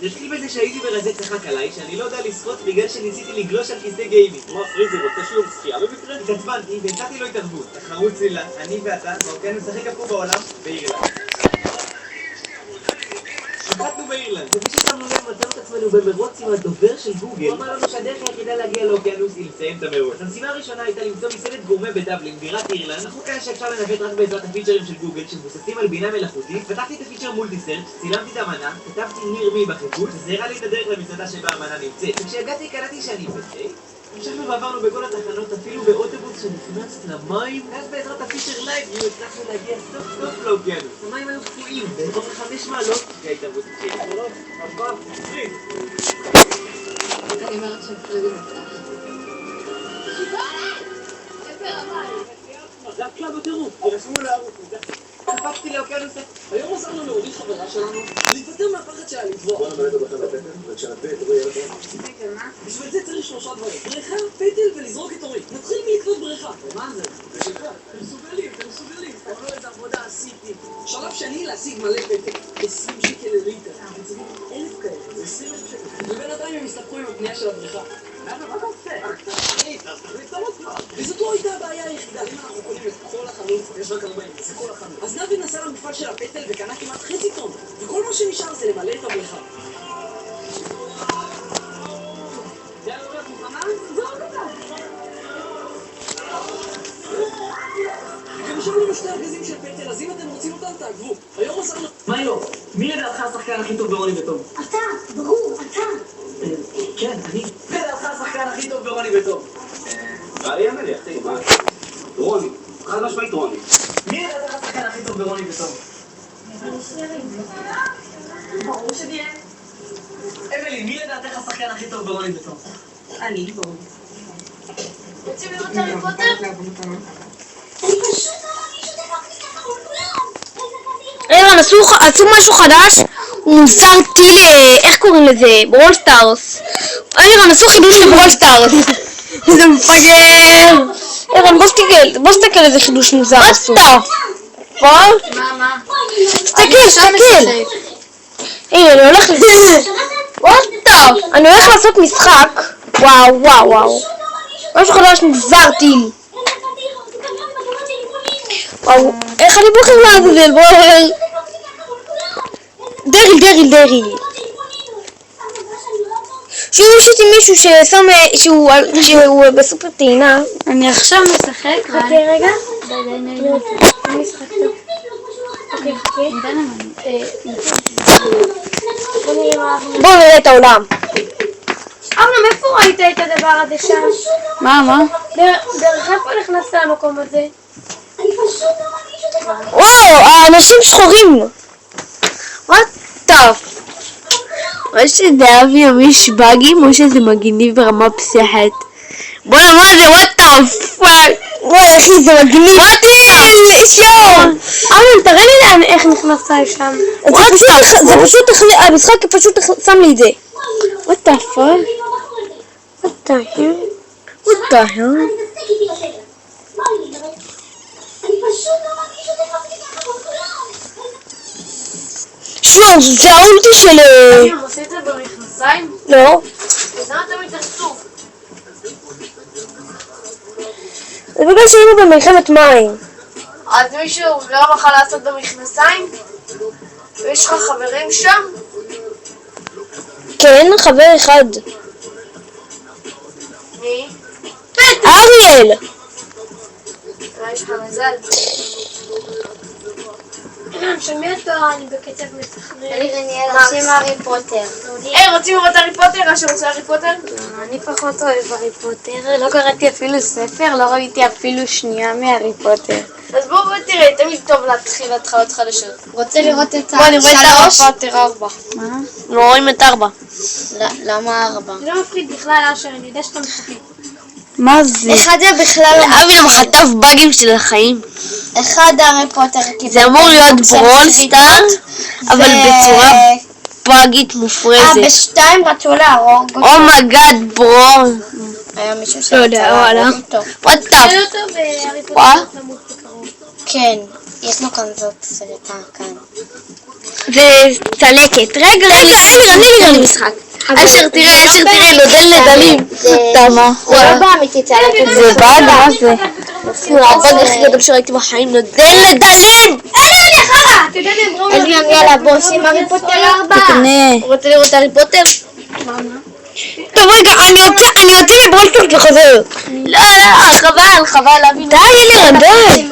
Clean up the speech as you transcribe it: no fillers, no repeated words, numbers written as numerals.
זה התחיל בזה שהייתי ברזה צחק עליי, שאני לא יודע לשחות בגלל שניסיתי לגלוש על כיסא גיימינג. מה, פריזי, רוצה שיעור שחייה במקרה? התעצבנתי והצעתי לו התערבות. תחרות צלילה, אני ואתה, ואוקיין נשחק אפור בעולם, באירלנד. שחטנו באירלנד. לפי ששמנו לב מצאנו את עצמנו במרוץ עם הדובר של גוגל. הוא אמר לנו שהדרך היחידה להגיע לאוקיינוס היא לסיים את המרוץ. המשימה הראשונה הייתה למצוא מסעדת גורמה בדבלין, בירת אירלנד. אנחנו כאלה שאפשר לנווט רק בעזרת הפיצ'רים של גוגל שמבוססים על בינה מלאכותית. פתחתי את הפיצ'ר מולטי-סרצ', צילמתי את המנה, כתבתי ניר מי בחיפוש, וזה הראה לי את הדרך למסעדה שבה המנה נמצאת. וכשהגעתי קלטתי שאני בפייק. המשכנו ועברנו בכל התחנות, אפילו באוטובוס שנכנס למים. ואז בעזרת הפיצ'ר לייב הצלחנו להגיע סוף סוף לאוקיינוס. המים היו קפואים, באזור 5 מעלות, וההתערבות התחילה. פריז. אני אומרת שפריזי נצח. זה הקלאב בטירוף, תרשמו לערוץ, קפצתי לאוקיינוס. היום עזרנו להוריד חברה שלנו להיפטר מהפחד שלה לטבוע. בוא נמלא את הבטן בטן, וכשנטה את אורי ילד מה? בשביל זה צריך 3 דברים: בריכה, פטל ולזרוק את אורי. נתחיל מלקנות בריכה. מה זה? זה שלך. אתם מסוגלים. אבל לא איזה עבודה עשיתי. שלב שני להשיג מלא פטל. 20 שקל לליטר. אתם צריכים 1,000 כאלה. זה 20,000 שקל. ובינתיים הם הסתפקו עם הפנייה של הבריכה. מה אתה עושה? וזאת לא הייתה הבעיה היחידה. אם אנחנו קונים את כל החנות, יש רק 40, זה כל החנות. אז נבי נסע למפעל של הפטל וקנה כמעט חצי טון. וכל מה שנשאר זה למלא את הבריכה. זה היה לראות מוכנה? זו עבודה. גם נשארו לנו 2 ארגזים של פטל, אז אם אתם רוצים אותם, תעקבו. היום עזרנו... מה לא? מי לדעתך השחקן הכי טוב ברוני וטוב? אתה, ברור, אתה. כן, אני. מי לדעתך השחקן הכי טוב ברוני וטוב? ואלי אמלי, אחי, מה? רוני, חד משמעית רוני. מי לדעתך השחקן הכי טוב ברוני וטוב? ברור שתהיה. אמילי, מי לדעתך השחקן הכי טוב ברוני וטוב? אני, ברור. רוצים לראות את הארי פוטר? אני פשוט לא מרגיש אותי מרגיש ככה מול כולם. רגע, עשו משהו חדש, מוזר טיל, איך קוראים לזה? ברול סטארס. רגע, עשו חידוש לברול סטארס. זה מפגר. רגע, בוא סתכל איזה חידוש מוזר עשו. מה? תסתכל. הנה, אני הולך אני הולך לעשות משחק. וואו. משהו חדש מוזר טיל. וואו, איך אני בוחר לעזאזל? דריל. יש אותי מישהו ששם, שהוא בסופר טעינה. אני עכשיו משחק. חכה רגע. אני משחק טוב. אוקיי. בוא נראה את העולם. ארנם, איפה ראית את הדבר הזה שם? מה? דרך איפה נכנסת למקום הזה? אני פשוט לא מרגיש אותי מרגיש. וואו, האנשים שחורים. What the fuck? או שזה אבי ימיש באגים או שזה מגניב ברמה פסיכית. בוא'נה, מה זה? What the fuck? וואי אחי, זה מגניב. מה זה? שואו. ארנם, תראה לי איך נכנסת לשם. זה פשוט, המשחק פשוט שם לי את זה. What the fuck? What the hell? אני פשוט לא מרגיש אותי מרגיש ככה מול כולם. שואו, זה האולטי של... הם עושים את זה במכנסיים? לא. אז למה תמיד תעשו? זה בגלל שהיינו במלחמת מים. אז מישהו לא יכול לעשות במכנסיים? ויש לך חברים שם? כן, חבר אחד. מי? אריאל! מה יש לך מזל? של מי התואר? אני בקצב מסחרר. רוצים הארי פוטר. רוצים לראות הארי פוטר? אשר רוצה הארי פוטר? אני פחות אוהב הארי פוטר, לא קראתי אפילו ספר, לא ראיתי אפילו שנייה מהארי פוטר. אז בוא תראה, תמיד טוב להתחיל התחלות חדשות. רוצה לראות את בוא נראה את הארי פוטר 4. מה? לא רואים את 4. למה 4? זה לא מפחיד בכלל, אשר, אני יודע שאתה משחק. מה זה? אחד זה בכלל... אבי למה חטף באגים של החיים. אחד הארי פוטר זה אמור להיות ברול סטאר, אבל בצורה באגית מופרזת. בשתיים רצו להרוג אותו. אומייגאד ברו. היה מישהו לא יודע, שרצה וואלה. להרוג אותו. וואט תראה אותו בהארי פוטר למות בקרוב. כן. יש לו כאן זאת סרטה כאן. זה צלקת. רגע, אני משחק. אשר תראה, נודל נדלים. תמה. הוא לא באמיתי צלקת. זה בא, מה זה? אפילו הבאג הכי גדול שראיתי בחיים, נודל נדלים! אליון, יאללה, בוא עושים הארי פוטר 4. תקנה. רוצה לראות הארי פוטר? טוב רגע, אני יוצא לברולטוס וחוזר. לא, חבל להבין. די, אליון, די.